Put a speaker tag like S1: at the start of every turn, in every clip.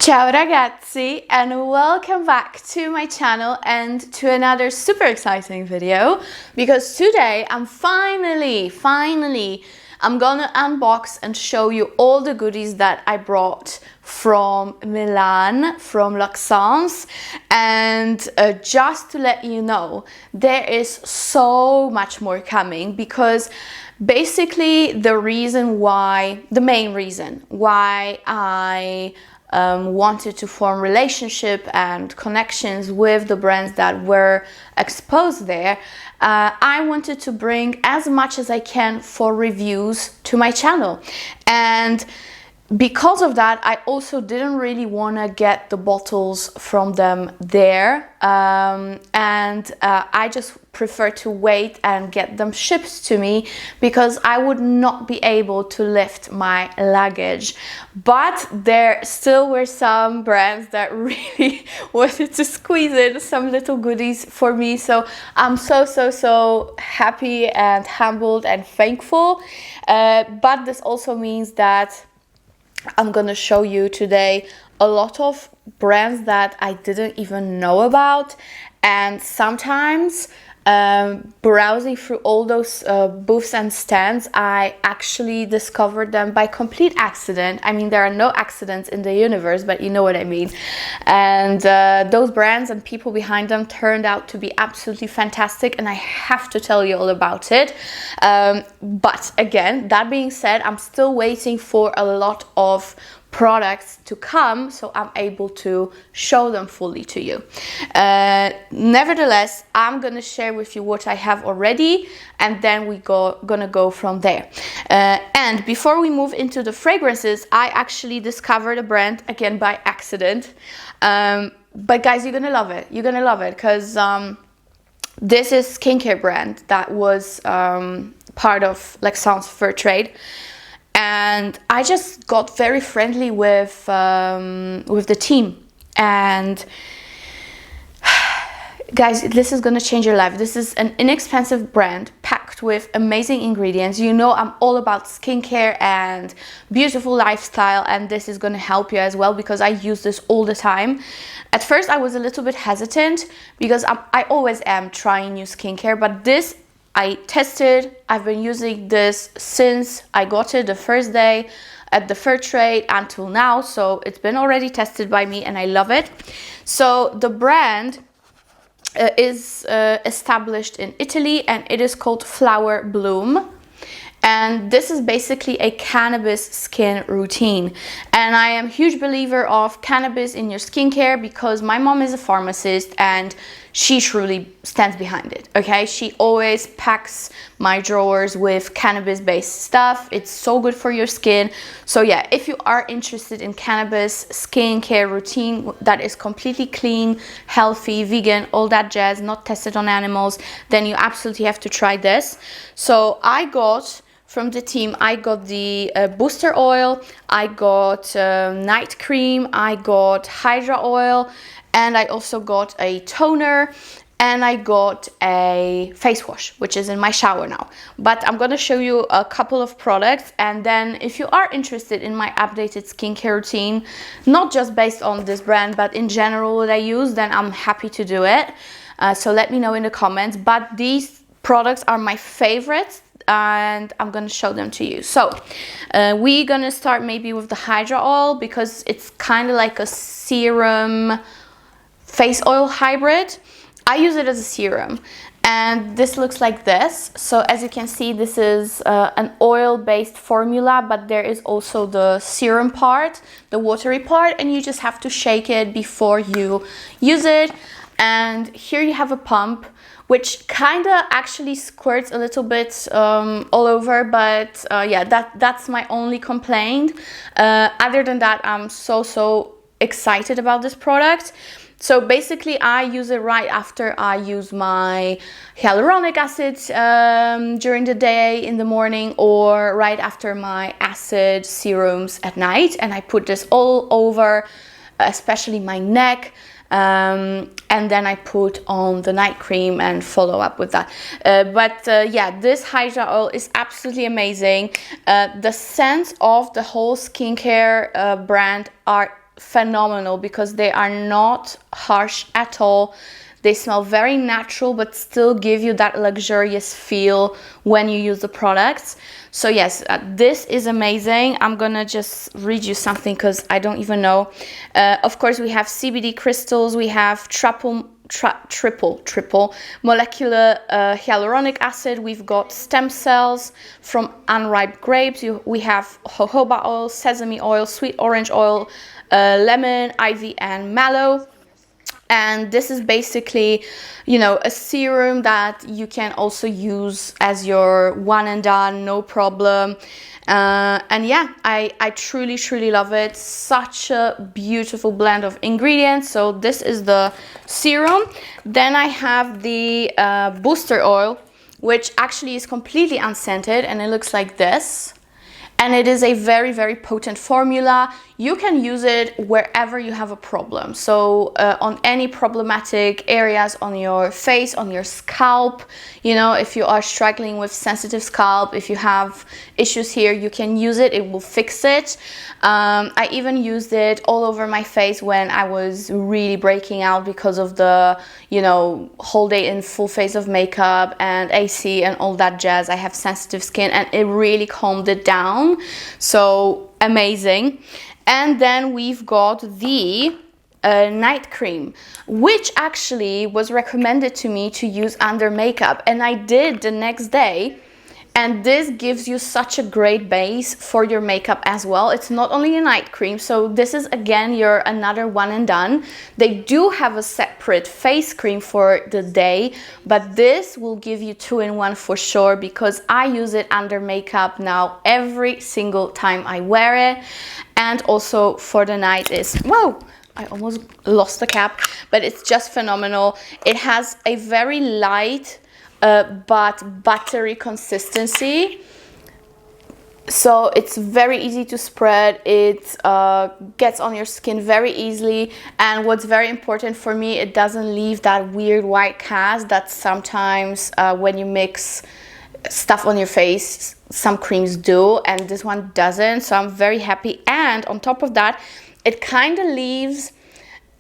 S1: Ciao ragazzi and welcome back to my channel and to another super exciting video, because today I'm finally I'm gonna unbox and show you all the goodies that I brought from Milan, from Luxence. And just to let you know, there is so much more coming, because basically the main reason why I wanted to form relationship and connections with the brands that were exposed there, I wanted to bring as much as I can for reviews to my channel. And because of that, I also didn't really want to get the bottles from them there, I just prefer to wait and get them shipped to me, because I would not be able to lift my luggage. But there still were some brands that really wanted to squeeze in some little goodies for me, so I'm so happy and humbled and thankful. But this also means that I'm gonna show you today a lot of brands that I didn't even know about, and sometimes browsing through all those booths and stands, I actually discovered them by complete accident. I mean, there are no accidents in the universe, but you know what I mean. And those brands and people behind them turned out to be absolutely fantastic, and I have to tell you all about it. But again, that being said, I'm still waiting for a lot of products to come, so I'm able to show them fully to you. Nevertheless, I'm gonna share with you what I have already, and then gonna go from there. And before we move into the fragrances, I actually discovered a brand again by accident. But guys, you're gonna love it. You're gonna love it, because this is skincare brand that was part of Luxence Fair Trade. And I just got very friendly with the team. And guys, this is gonna change your life. This is an inexpensive brand packed with amazing ingredients. You know, I'm all about skincare and beautiful lifestyle, and this is gonna help you as well, because I use this all the time. At first I was a little bit hesitant, because I always am trying new skincare, but this I tested. I've been using this since I got it the first day at the Fair Trade until now, so it's been already tested by me and I love it. So the brand is established in Italy, and it is called Flower Bloom. And this is basically a cannabis skin routine. And I am a huge believer of cannabis in your skincare, because my mom is a pharmacist and she truly stands behind it, okay? She always packs my drawers with cannabis-based stuff. It's so good for your skin. So yeah, if you are interested in cannabis skincare routine that is completely clean, healthy, vegan, all that jazz, not tested on animals, then you absolutely have to try this. So I got, from the team, I got the booster oil, I got night cream, I got hydra oil, and I also got a toner, and I got a face wash, which is in my shower now. But I'm gonna show you a couple of products, and then if you are interested in my updated skincare routine, not just based on this brand, but in general what I use, then I'm happy to do it. So let me know in the comments. But these products are my favorites, and I'm gonna show them to you. So we're gonna start maybe with the hydra oil, because it's kind of like a serum face oil hybrid. I use it as a serum, and this looks like this. So as you can see, this is an oil-based formula, but there is also the serum part, the watery part, and you just have to shake it before you use it. And here you have a pump, which kind of actually squirts a little bit all over, but yeah, that's my only complaint. Other than that, I'm so excited about this product. So basically I use it right after I use my hyaluronic acid during the day in the morning, or right after my acid serums at night, and I put this all over, especially my neck. And then I put on the night cream and follow up with that. Yeah, this hydra oil is absolutely amazing. The scents of the whole skincare brand are phenomenal because they are not harsh at all. They smell very natural, but still give you that luxurious feel when you use the products. So yes, this is amazing. I'm gonna just read you something because I don't even know. Of course, we have CBD crystals, we have triple molecular hyaluronic acid, we've got stem cells from unripe grapes, we have jojoba oil, sesame oil, sweet orange oil, lemon, ivy, and mallow. And this is basically, you know, a serum that you can also use as your one and done, no problem. And yeah, I truly love it. Such a beautiful blend of ingredients. So this is the serum. Then I have the booster oil, which actually is completely unscented, and it looks like this. And it is a very potent formula. You can use it wherever you have a problem. So on any problematic areas on your face, on your scalp, you know, if you are struggling with sensitive scalp, if you have issues here, you can use it, it will fix it. I even used it all over my face when I was really breaking out because of the, you know, whole day in full face of makeup and AC and all that jazz. I have sensitive skin and it really calmed it down. So amazing. And then we've got the night cream, which actually was recommended to me to use under makeup, and I did the next day. And this gives you such a great base for your makeup as well. It's not only a night cream, so this is again your another one and done. They do have a separate face cream for the day, but this will give you 2-in-1 for sure, because I use it under makeup now every single time I wear it. And also for the night is, whoa, I almost lost the cap, but it's just phenomenal. It has a very light but buttery consistency, so it's very easy to spread. It gets on your skin very easily, and what's very important for me, it doesn't leave that weird white cast that sometimes when you mix stuff on your face some creams do, and this one doesn't. So I'm very happy. And on top of that, it kind of leaves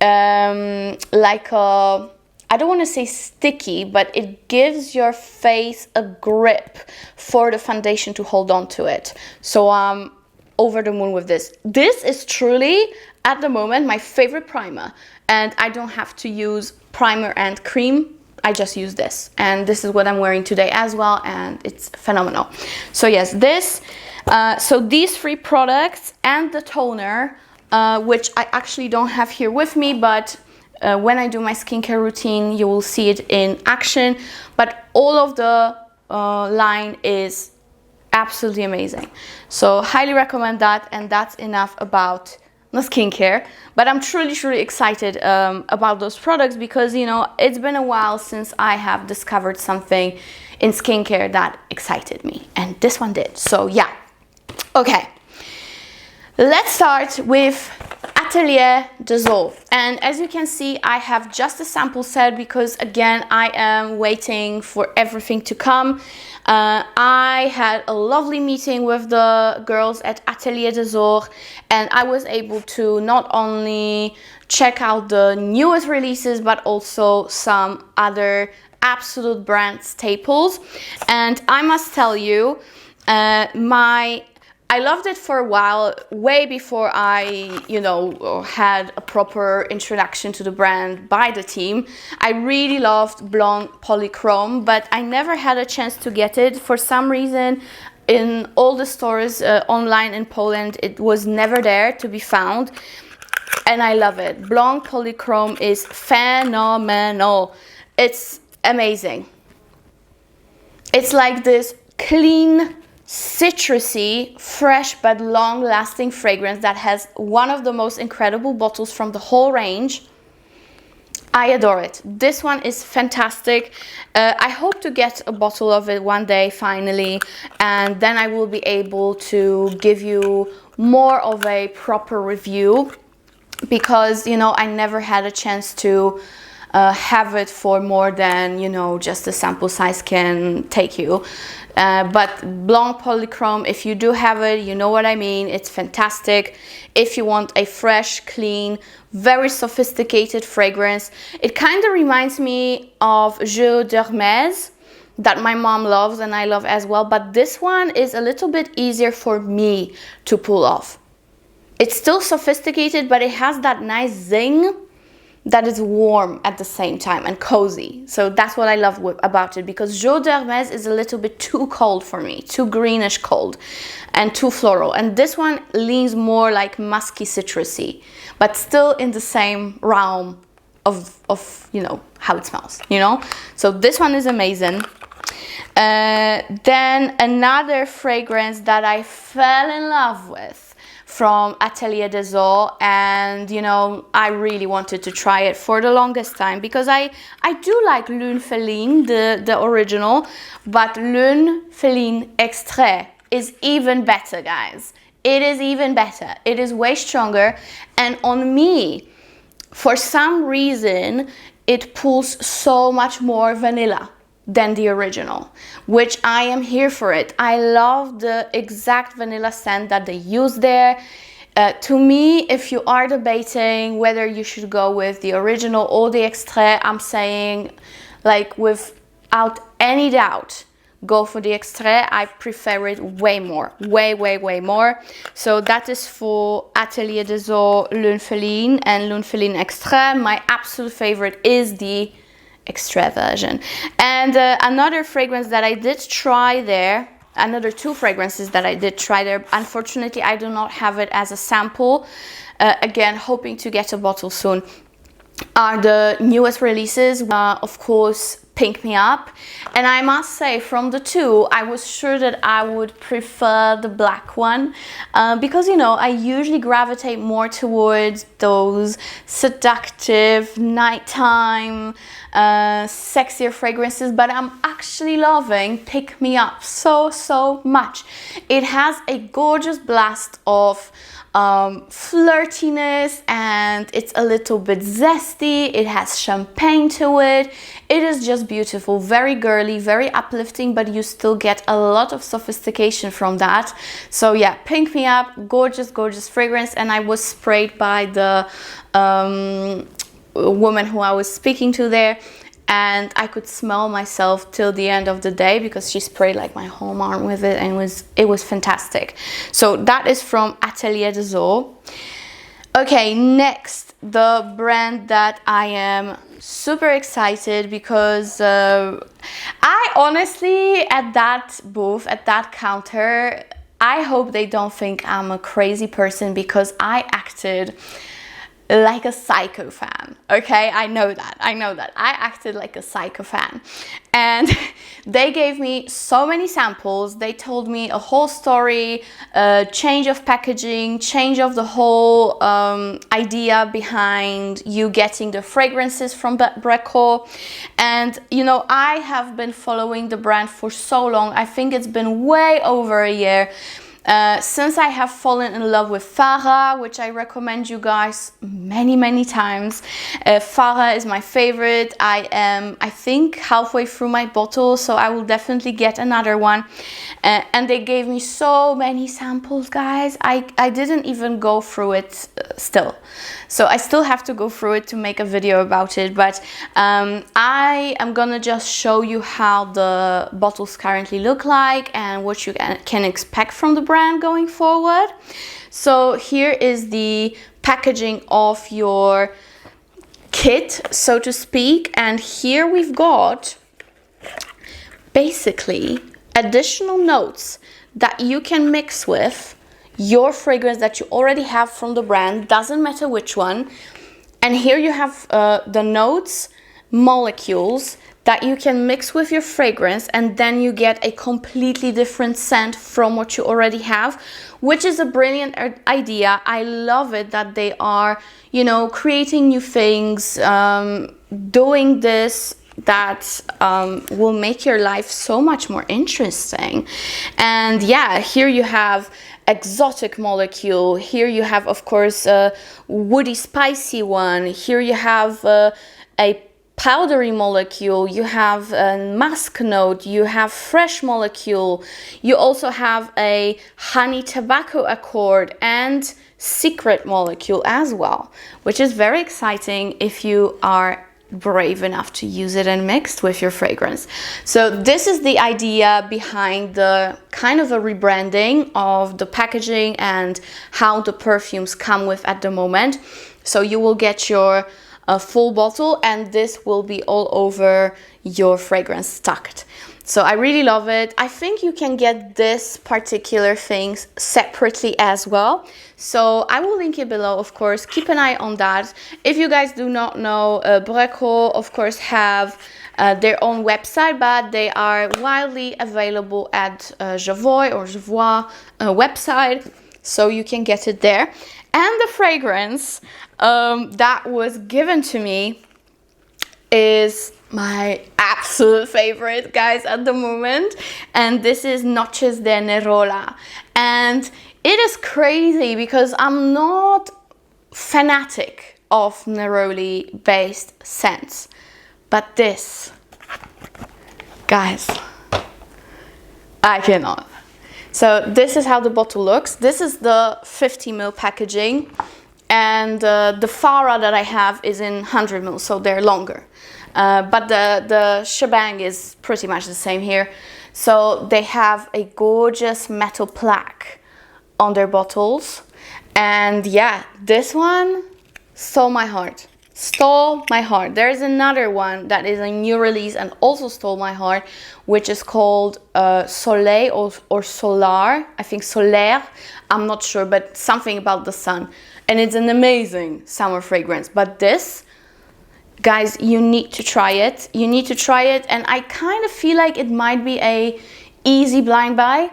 S1: like a, I don't want to say sticky, but it gives your face a grip for the foundation to hold on to it. So I'm over the moon with this. This is truly, at the moment, my favorite primer. And I don't have to use primer and cream. I just use this. And this is what I'm wearing today as well. And it's phenomenal. So yes, this. So these 3 products and the toner, which I actually don't have here with me, but when I do my skincare routine, you will see it in action. But all of the line is absolutely amazing. So highly recommend that, and that's enough about the skincare. But I'm truly excited about those products, because, you know, it's been a while since I have discovered something in skincare that excited me, and this one did. So yeah, okay. Let's start with Atelier Dissolve. And as you can see, I have just a sample set because, again, I am waiting for everything to come. I had a lovely meeting with the girls at Atelier Dissolve, and I was able to not only check out the newest releases, but also some other absolute brand staples. And I must tell you, I loved it for a while, way before I, you know, had a proper introduction to the brand by the team. I really loved Blonde Polychrome, but I never had a chance to get it. For some reason, in all the stores online in Poland, it was never there to be found. And I love it. Blonde Polychrome is phenomenal. It's amazing. It's like this clean, citrusy, fresh but long-lasting fragrance that has one of the most incredible bottles from the whole range. I adore it. This one is fantastic. I hope to get a bottle of it one day finally, and then I will be able to give you more of a proper review, because, you know, I never had a chance to have it for more than, you know, just a sample size can take you. But Blanc Polychrome, if you do have it, you know what I mean. It's fantastic if you want a fresh, clean, very sophisticated fragrance. It kind of reminds me of Jeu d'Hermès that my mom loves and I love as well, but this one is a little bit easier for me to pull off. It's still sophisticated, but it has that nice zing that is warm at the same time and cozy. So that's what I love about it, because Jeu d'Hermès is a little bit too cold for me, too greenish cold and too floral. And this one leans more like musky, citrusy, but still in the same realm of you know, how it smells, you know? So this one is amazing. Then another fragrance that I fell in love with from Atelier des Eaux, and you know, I really wanted to try it for the longest time, because I do like Lune Féline, the original, but Lune Féline Extrait is even better, guys. It is even better. It is way stronger, and on me, for some reason, it pulls so much more vanilla than the original, which I am here for it. I love the exact vanilla scent that they use there. To me, if you are debating whether you should go with the original or the extrait, I'm saying, like, without any doubt, go for the extrait. I prefer it way more, way more. So that is for Atelier des Eaux Lune Féline and Lune Féline Extrait. My absolute favorite is the extra version. And another fragrance that I did try there, another two fragrances that I did try there, unfortunately I do not have it as a sample, again hoping to get a bottle soon, are the newest releases. Of course, Pink Me Up, and I must say, from the two, I was sure that I would prefer the black one, because, you know, I usually gravitate more towards those seductive, nighttime, sexier fragrances, but I'm actually loving Pick Me Up so much. It has a gorgeous blast of flirtiness, and it's a little bit zesty. It has champagne to it. It is just beautiful, very girly, very uplifting, but you still get a lot of sophistication from that. So yeah, Pink Me Up, gorgeous fragrance. And I was sprayed by the woman who I was speaking to there, and I could smell myself till the end of the day, because she sprayed like my whole arm with it, and it was fantastic. So that is from Atelier des Eaux. Okay, next, the brand that I am super excited, because I honestly, at that booth, at that counter, I hope they don't think I'm a crazy person, because I acted like a psycho fan. Okay, I know that. I acted like a psycho fan. And they gave me so many samples. They told me a whole story, change of packaging, change of the whole idea behind you getting the fragrances from Breco. And, you know, I have been following the brand for so long. I think it's been way over a year. Since I have fallen in love with Farah, which I recommend you guys many times. Farah is my favorite. I am, I think, halfway through my bottle, so I will definitely get another one. And they gave me so many samples, guys. I didn't even go through it still. So I still have to go through it to make a video about it. But I am gonna just show you how the bottles currently look like and what you can expect from the brand going forward. So here is the packaging of your kit, so to speak, and here we've got basically additional notes that you can mix with your fragrance that you already have from the brand, doesn't matter which one. And here you have the notes, molecules that you can mix with your fragrance, and then you get a completely different scent from what you already have, which is a brilliant idea. I love it that they are, you know, creating new things, doing this that will make your life so much more interesting. And yeah, here you have exotic molecule, here you have, of course, a woody spicy one, here you have a powdery molecule, you have a musk note, you have fresh molecule, you also have a honey tobacco accord and secret molecule as well, which is very exciting if you are brave enough to use it and mixed with your fragrance. So this is the idea behind the kind of a rebranding of the packaging and how the perfumes come with at the moment. So you will get your full bottle, and this will be all over your fragrance stacked. So I really love it. I think you can get this particular things separately as well. So I will link it below, of course. Keep an eye on that. If you guys do not know, Breco, of course, have their own website, but they are widely available at JEULIA or JEULIA website. So you can get it there. And the fragrance that was given to me is my absolute favorite, guys, at the moment, and this is Noches de Nerola. And it is crazy because I'm not fanatic of neroli based scents, but this, guys, I cannot. So this is how the bottle looks. This is the 50 ml packaging, and the Farah that I have is in 100 ml, so they're longer. But the shebang is pretty much the same here. So they have a gorgeous metal plaque on their bottles. And yeah, this one stole my heart. Stole my heart. There is another one that is a new release and also stole my heart, which is called Soleil or Solar. I think Solaire. I'm not sure, but something about the sun. And it's an amazing summer fragrance. But this, guys, you need to try it. You need to try it. And I kind of feel like it might be a easy blind buy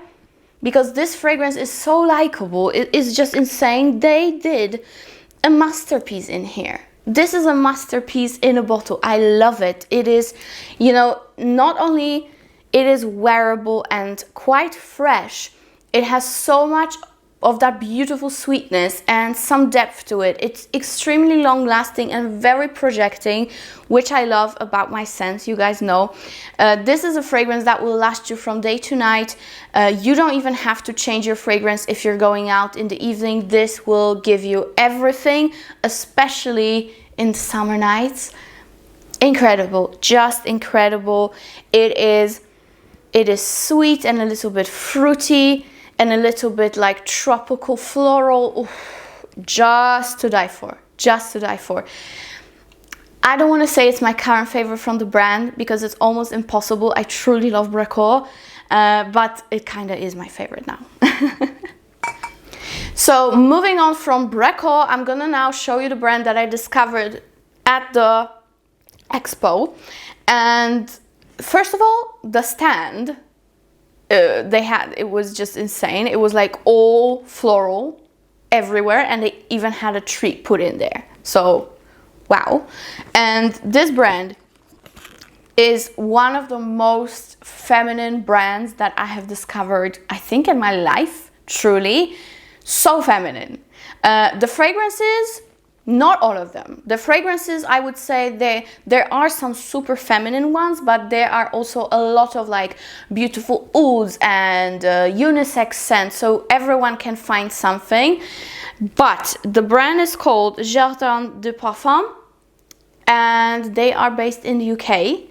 S1: because this fragrance is so likable. It is just insane. They did a masterpiece in here. This is a masterpiece in a bottle. I love it. It is, you know, not only it is wearable and quite fresh, it has so much of that beautiful sweetness and some depth to it. It's extremely long lasting and very projecting, which I love about my scents. You guys know this is a fragrance that will last you from day to night. You don't even have to change your fragrance if you're going out in the evening. This will give you everything, especially in summer nights. Incredible, just incredible. It is sweet and a little bit fruity and a little bit like tropical floral. Oof, just to die for, just to die for. I don't want to say it's my current favorite from the brand because it's almost impossible. I truly love Breco, but it kind of is my favorite now. So moving on from Breco, I'm gonna now show you the brand that I discovered at the expo. And first of all, the stand they had, it was just insane. It was like all floral everywhere, and they even had a tree put in there. So wow. And this brand is one of the most feminine brands that I have discovered, I think, in my life. Truly so feminine. The fragrances, not all of them. The fragrances, I would say there are some super feminine ones, but there are also a lot of like beautiful ouds and unisex scents, so everyone can find something. But the brand is called Jardins de Parfum, and they are based in the UK.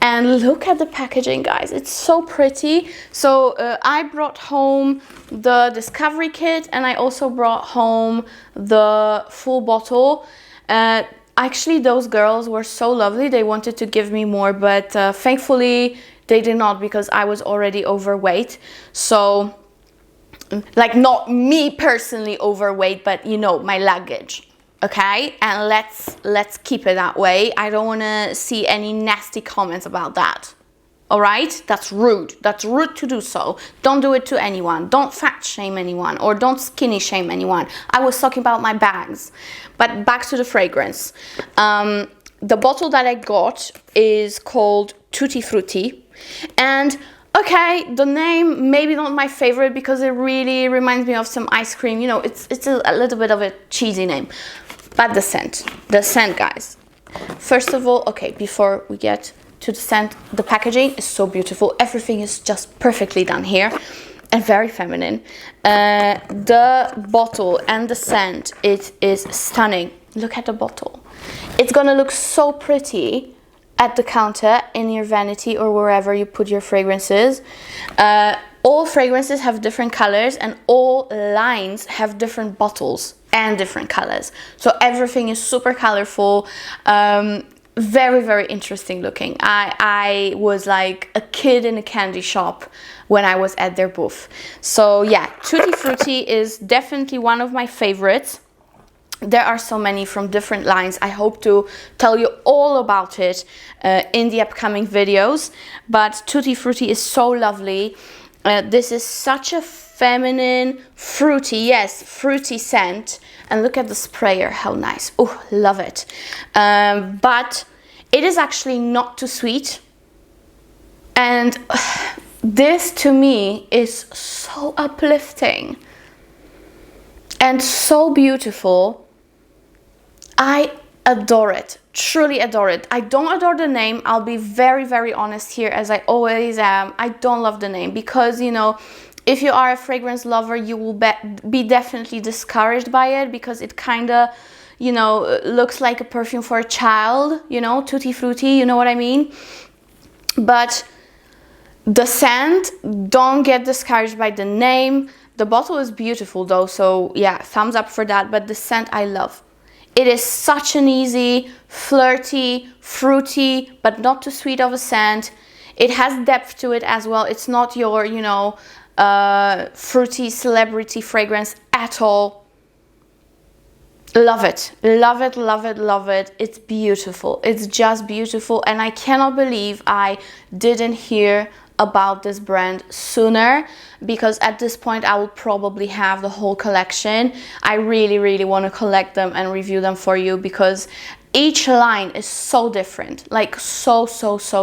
S1: And look at the packaging, guys. It's so pretty. So I brought home the discovery kit, and I also brought home the full bottle. Actually, those girls were so lovely. They wanted to give me more, but thankfully they did not, because I was already overweight. So, like, not me personally overweight, but you know, my luggage. Okay, and let's keep it that way. I don't want to see any nasty comments about that. All right, that's rude. That's rude to do so. Don't do it to anyone. Don't fat shame anyone, or don't skinny shame anyone. I was talking about my bags. But back to the fragrance. The bottle that I got is called Tutti Frutti, and okay, the name maybe not my favorite because it really reminds me of some ice cream. You know, it's a little bit of a cheesy name. But the scent, guys. First of all, okay, before we get to the scent, the packaging is so beautiful. Everything is just perfectly done here and very feminine. The bottle and the scent, it is stunning. Look at the bottle. It's gonna look so pretty at the counter in your vanity or wherever you put your fragrances. All fragrances have different colors and all lines have different bottles and different colors. So everything is super colorful, very, very interesting looking. I was like a kid in a candy shop when I was at their booth. So yeah, Tutti Frutti is definitely one of my favorites. There are so many from different lines. I hope to tell you all about it in the upcoming videos. But Tutti Frutti is so lovely. This is such a feminine, fruity, yes, fruity scent. And look at the sprayer, how nice. Oh, love it. But it is actually not too sweet. And this to me is so uplifting and so beautiful. I adore it, truly adore it. I don't adore the name. I'll be very, very honest here, as I always am. I don't love the name because, you know, if you are a fragrance lover, you will be definitely discouraged by it because it kind of, you know, looks like a perfume for a child, you know, Tutti Frutti, you know what I mean? But the scent, don't get discouraged by the name. The bottle is beautiful though, so yeah, thumbs up for that. But the scent I love. It is such an easy, flirty, fruity, but not too sweet of a scent. It has depth to it as well. It's not your, you know, fruity celebrity fragrance at all. Love it, love it, love it, love it. It's beautiful. It's just beautiful. And I cannot believe I didn't hear about this brand sooner, because at this point I will probably have the whole collection. I really, really want to collect them and review them for you because each line is so different, like so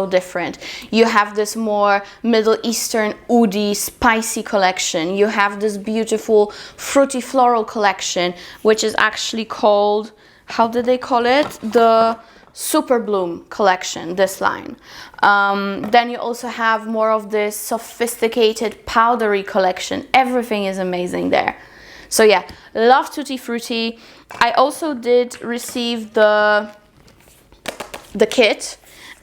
S1: different. You have this more Middle Eastern oudi spicy collection. You have this beautiful fruity floral collection, which is actually called, how did they call it? The Super Bloom collection, this line. Then you also have more of this sophisticated powdery collection. Everything is amazing there. So yeah, love Tutti Frutti. I also did receive the kit,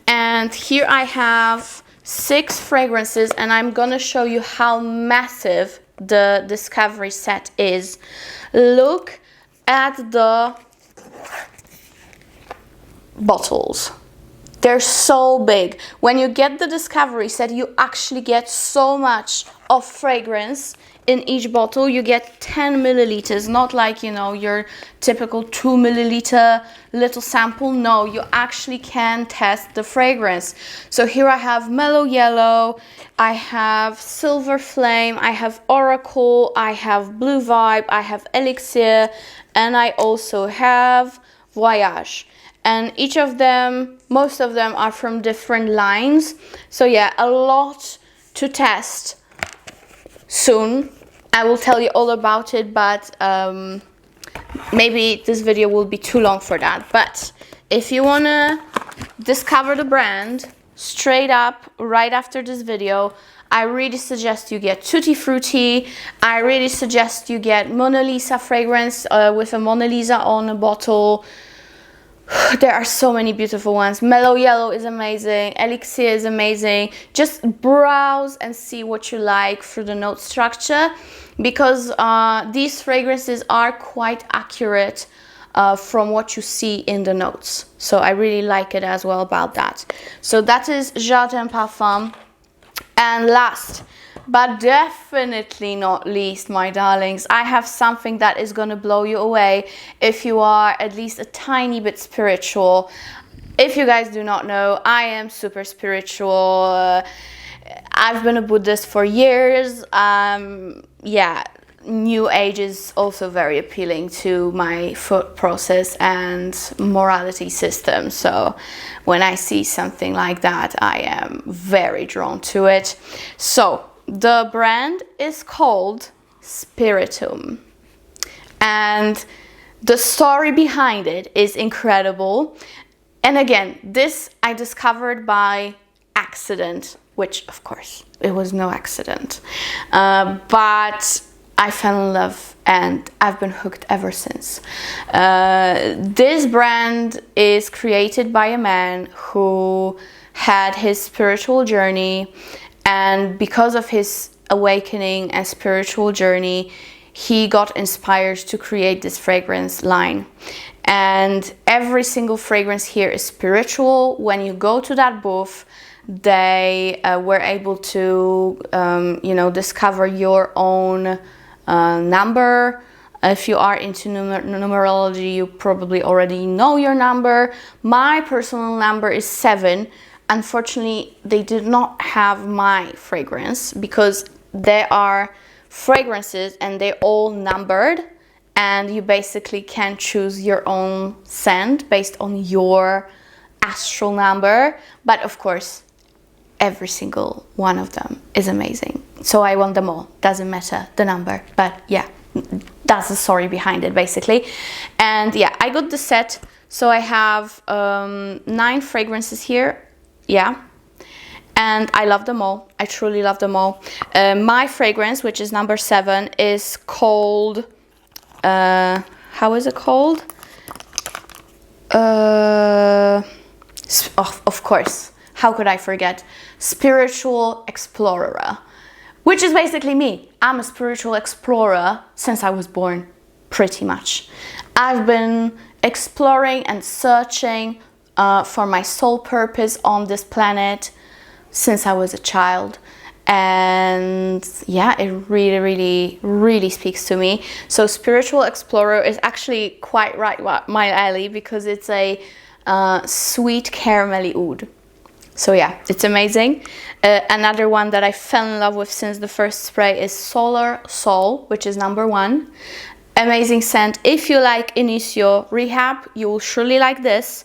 S1: and here I have 6 fragrances, and I'm gonna show you how massive the Discovery set is. Look at the bottles. They're so big. When you get the Discovery set, you actually get so much of fragrance in each bottle. You get 10 milliliters, not like, you know, your typical 2 milliliter little sample. No, you actually can test the fragrance. So here I have Mellow Yellow, I have Silver Flame, I have Oracle, I have Blue Vibe, I have Elixir, and I also have Voyage. And each of them, most of them are from different lines. So yeah, a lot to test soon. I will tell you all about it, but maybe this video will be too long for that. But if you wanna discover the brand straight up right after this video, I really suggest you get Tutti Frutti. I really suggest you get Mona Lisa fragrance with a Mona Lisa on a bottle. There are so many beautiful ones. Mellow Yellow is amazing. Elixir is amazing. Just browse and see what you like through the note structure, because these fragrances are quite accurate from what you see in the notes. So I really like it as well about that. So that is Jardins de Parfum. And last but definitely not least, my darlings, I have something that is going to blow you away if you are at least a tiny bit spiritual. If you guys do not know, I am super spiritual. I've been a Buddhist for years. Yeah, New Age is also very appealing to my thought process and morality system. So when I see something like that, I am very drawn to it. So the brand is called Spiritum, and the story behind it is incredible. And again, this I discovered by accident, which of course it was no accident, but I fell in love and I've been hooked ever since. This brand is created by a man who had his spiritual journey, and because of his awakening and spiritual journey, he got inspired to create this fragrance line. And every single fragrance here is spiritual. When you go to that booth, they were able to, you know, discover your own number. If you are into numerology, you probably already know your number. My personal number is 7. Unfortunately, they did not have my fragrance because there are fragrances and they're all numbered, and you basically can choose your own scent based on your astral number. But of course, every single one of them is amazing. So I want them all. Doesn't matter the number, but yeah, that's the story behind it basically. And yeah, I got the set. So I have 9 fragrances here. Yeah. And I love them all. I truly love them all. My fragrance, which is number 7, is called, how is it called? Of course, how could I forget? Spiritual Explorer, which is basically me. I'm a spiritual explorer since I was born, pretty much. I've been exploring and searching for my soul purpose on this planet since I was a child, and yeah, it really speaks to me. So Spiritual Explorer is actually quite right up my alley because it's a sweet caramelly oud. So yeah, it's amazing. Another one that I fell in love with since the first spray is Solar Soul, which is number 1. Amazing scent. If you like Initio Rehab, you will surely like this.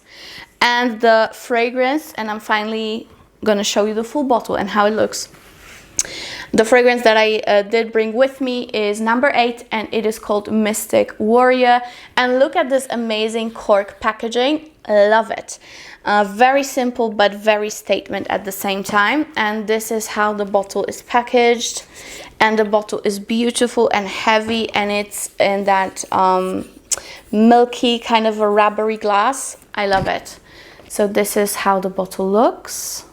S1: And the fragrance, and I'm finally gonna show you the full bottle and how it looks. The fragrance that I did bring with me is number 8, and it is called Mystic Warrior. And look at this amazing cork packaging. I love it. Very simple but very statement at the same time. And this is how the bottle is packaged. And the bottle is beautiful and heavy, and it's in that milky kind of a rubbery glass. I love it. So this is how the bottle looks.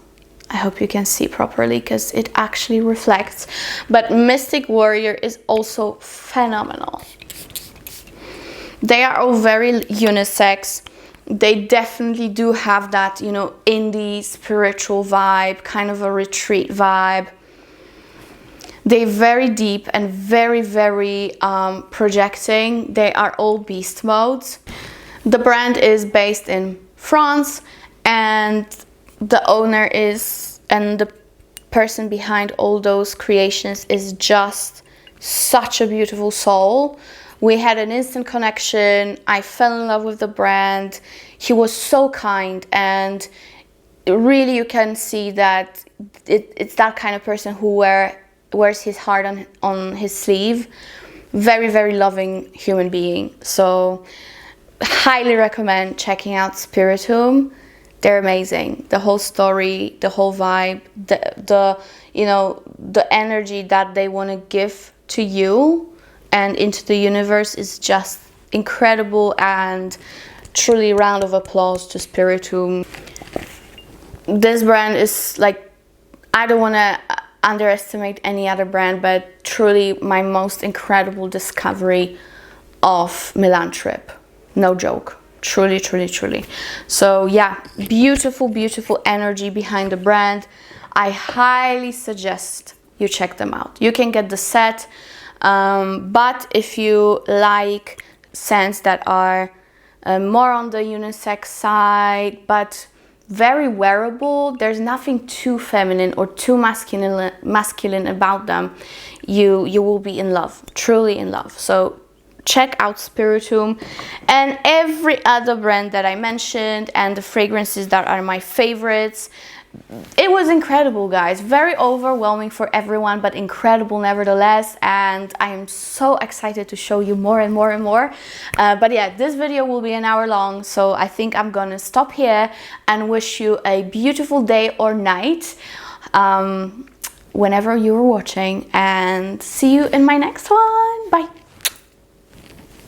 S1: I hope you can see properly because it actually reflects. But Mystic Warrior is also phenomenal. They are all very unisex. They definitely do have that, you know, indie spiritual vibe, kind of a retreat vibe. They're very deep and very projecting. They are all beast modes. The brand is based in France, and the owner is, and the person behind all those creations is just such a beautiful soul. We had an instant connection. I fell in love with the brand. He was so kind, and really you can see that it's that kind of person who wears his heart on his sleeve. Very loving human being. So highly recommend checking out Spiritum. They're amazing. The whole story, the whole vibe, the you know, the energy that they want to give to you and into the universe is just incredible, and truly round of applause to Spiritum. This brand is like, I don't want to underestimate any other brand, but truly my most incredible discovery of Milan trip. No joke. Truly. So yeah, beautiful energy behind the brand. I highly suggest you check them out. You can get the set, but if you like scents that are more on the unisex side, but very wearable, there's nothing too feminine or too masculine about them, you will be in love, truly in love. So check out Spiritum and every other brand that I mentioned, and the fragrances that are my favorites. it was incredible, guys. Very overwhelming for everyone, but incredible nevertheless. And I am so excited to show you more and more and more. But yeah, this video will be an hour long, so I think I'm gonna stop here and wish you a beautiful day or night whenever you're watching, and see you in my next one. Bye.